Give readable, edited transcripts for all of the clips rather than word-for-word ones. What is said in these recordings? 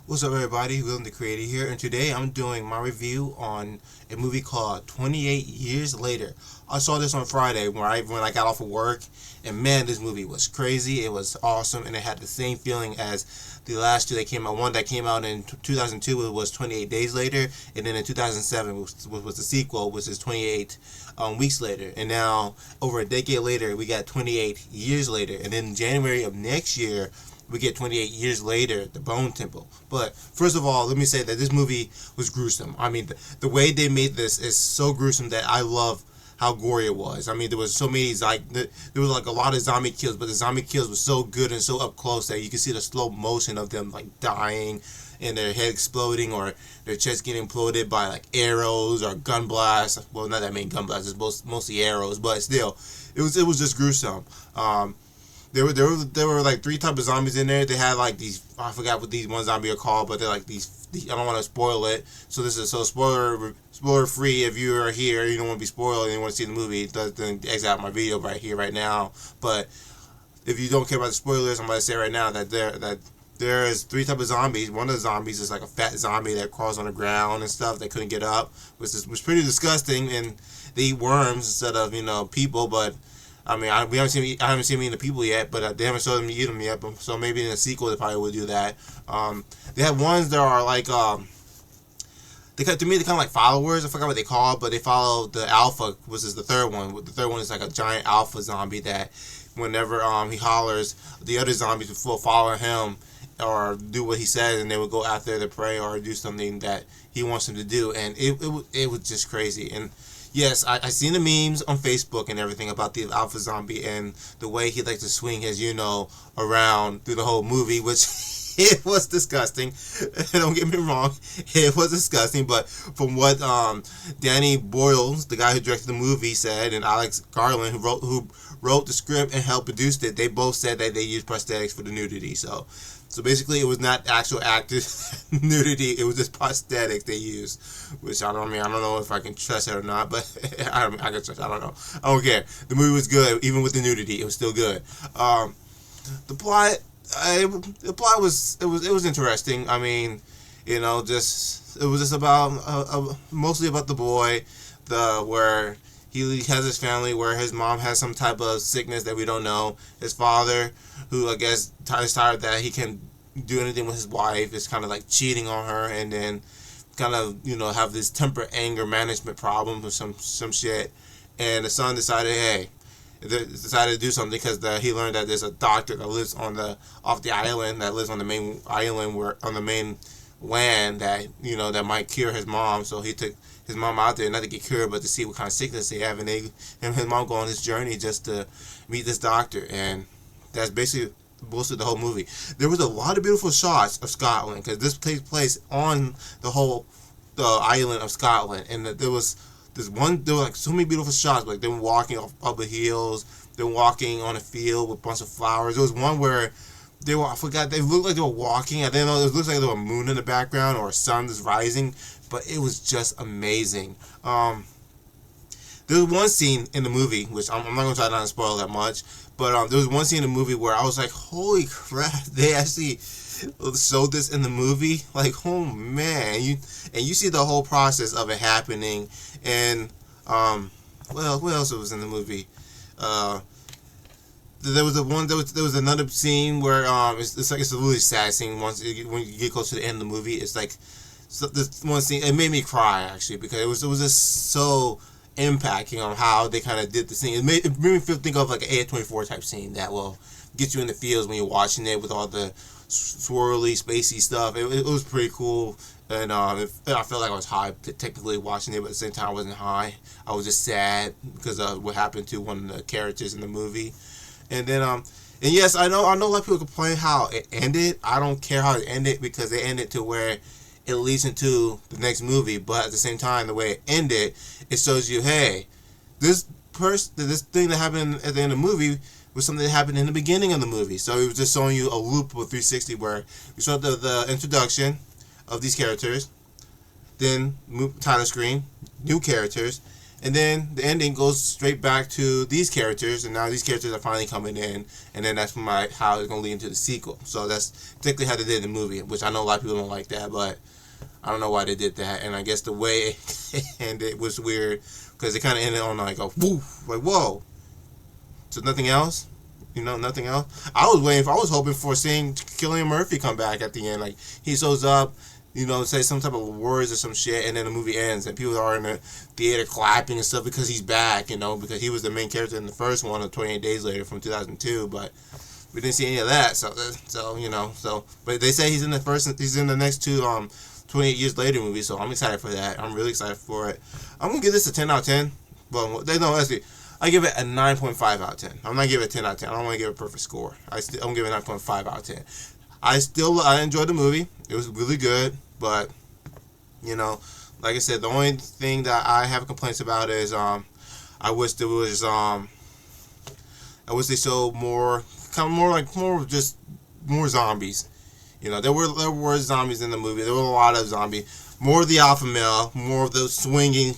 What's up, everybody? William the Creator here, and today I'm doing my review on a movie called 28 Years Later. I saw this on Friday when I got off of work, and man, this movie was crazy. It was awesome, and it had the same feeling as the last two that came out. One that came out in 2002 was 28 Days Later, and then in 2007 was the sequel, which is 28 weeks later. And now, over a decade later, we got 28 Years Later, and then January of next year we get 28 years later, The Bone Temple. But first of all, let me say that this movie was gruesome. I mean, the way they made this is so gruesome that I love how gory it was. I mean, there was so many, there was like a lot of zombie kills, but the zombie kills were so good and so up close that you could see the slow motion of them like dying and their head exploding or their chest getting imploded by like arrows or gun blasts. Well, not that many gun blasts, it's mostly arrows, but still, it was just gruesome. There were like three types of zombies in there. They had like these, I forgot what these one zombie are called, but they're like these I don't want to spoil it. So this is so spoiler free. If you are here, you don't want to be spoiled and you want to see the movie, then exit out my video right here right now. But if you don't care about the spoilers, I'm gonna say right now that there is three types of zombies. One of the zombies is like a fat zombie that crawls on the ground and stuff. They couldn't get up, which was pretty disgusting. And they eat worms instead of people, but I mean, I haven't seen any of the people yet, but they haven't showed them to eat them yet. But, so maybe in a sequel they probably will do that. They have ones that are like to me they're kind of like followers. I forgot what they call, but they follow the alpha, which is the third one. The third one is like a giant alpha zombie that whenever he hollers, the other zombies will follow him or do what he says, and they would go after the prey or do something that he wants them to do, and it was just crazy. And yes, I seen the memes on Facebook and everything about the alpha zombie and the way he likes to swing his, around through the whole movie, which it was disgusting. Don't get me wrong, it was disgusting. But from what Danny Boyle, the guy who directed the movie, said, and Alex Garland, who wrote the script and helped produce it, they both said that they used prosthetics for the nudity. So basically, it was not actual acted nudity; it was just prosthetics they used. Which I don't know if I can trust it or not, but I can trust. I don't know. I don't care. The movie was good, even with the nudity. It was still good. The plot, it was interesting. I mean, it was just about mostly about the boy, where he has his family, where his mom has some type of sickness that we don't know. His father, who I guess is tired that he can do anything with his wife, is kind of like cheating on her, and then kind of have this temper anger management problem or some shit. And the son decided to do something because he learned that there's a doctor that lives off the island, that lives on the main island, on the main land, that that might cure his mom. So he took his mom out there, not to get cured, but to see what kind of sickness they have, and him and his mom go on this journey just to meet this doctor. And that's basically most of the whole movie. There was a lot of beautiful shots of Scotland because this takes place on the island of Scotland, and there were like so many beautiful shots, like them walking up the hills, them walking on a field with a bunch of flowers. There was one where they looked like they were walking. I didn't know, it looked like there was a moon in the background or a sun that's rising, but it was just amazing. There was one scene in the movie, which I'm not going to try not to spoil that much, but there was one scene in the movie where I was like, holy crap, they actually showed this in the movie. Like, oh man, you see the whole process of it happening. And what else was in the movie? There was another scene where it's a really sad scene. When you get close to the end of the movie, it's like, so this one scene, it made me cry actually, because it was just so impacting on how they kind of did the scene. It made me think of like an A24 type scene that will get you in the feels when you're watching it with all the swirly, spacey stuff. It was pretty cool, and I felt like I was high technically watching it, but at the same time I wasn't high. I was just sad because of what happened to one of the characters in the movie. And then and yes, I know a lot of people complain how it ended. I don't care how it ended because they ended to where it leads into the next movie, but at the same time, the way it ended, it shows you, hey, this thing that happened at the end of the movie was something that happened in the beginning of the movie. So it was just showing you a loop of 360 where we saw the introduction of these characters, then title screen, new characters, And then the ending goes straight back to these characters, and now these characters are finally coming in, and then that's how it's gonna lead into the sequel. So that's technically how they did the movie, which I know a lot of people don't like that, but I don't know why they did that. And I guess the way it ended was weird because it kind of ended on like a woof, like whoa. So nothing else. Nothing else. I was hoping for seeing Cillian Murphy come back at the end. Like, he shows up, say some type of words or some shit, and then the movie ends, and people are in the theater clapping and stuff because he's back, because he was the main character in the first one of 28 Days Later from 2002, but we didn't see any of that, but they say he's in the next two, 28 Years Later movie, so I'm excited for that. I'm really excited for it. I'm going to give this a 10 out of 10. Well, actually, I give it a 9.5 out of 10. I'm not giving it a 10 out of 10. I don't want to give it a perfect score. I'm giving it a 9.5 out of 10. I enjoyed the movie. It was really good, but, like I said, the only thing that I have complaints about is, I wish they showed more zombies. There were zombies in the movie. There were a lot of zombies. More of the alpha male, more of the swinging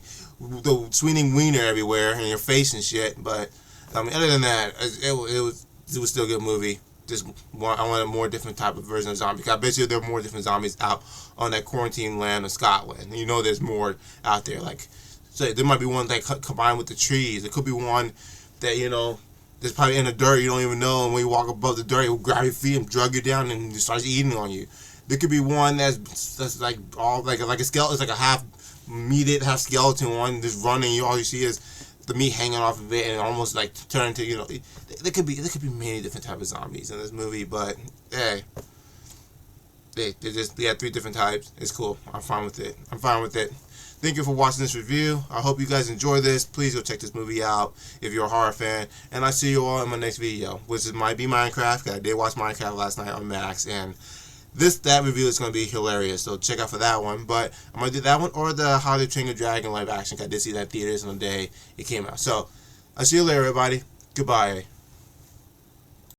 wiener everywhere in your face and shit. But other than that, it was still a good movie. I want a more different type of version of zombie. I bet you there are more different zombies out on that quarantine land of Scotland. There's more out there. Like, so there might be one that combined with the trees. It could be one that that's probably in the dirt you don't even know, and when you walk above the dirt, it will grab your feet and drug you down and starts eating on you. There could be one that's like all like a skeleton. It's like a half meated, half skeleton one, just running. All you see is the meat hanging off of it, and almost like turn to there could be many different types of zombies in this movie, but hey, they had 3 different types. It's cool. I'm fine with it. Thank you for watching this review. I hope you guys enjoy this. Please go check this movie out if you're a horror fan. And I'll see you all in my next video, which might be Minecraft. I did watch Minecraft last night on Max, and that review is going to be hilarious. So check out for that one. But I'm going to do that one or the How to Train Your Dragon live action. I did see that in theaters on the day it came out. So I'll see you later, everybody. Goodbye.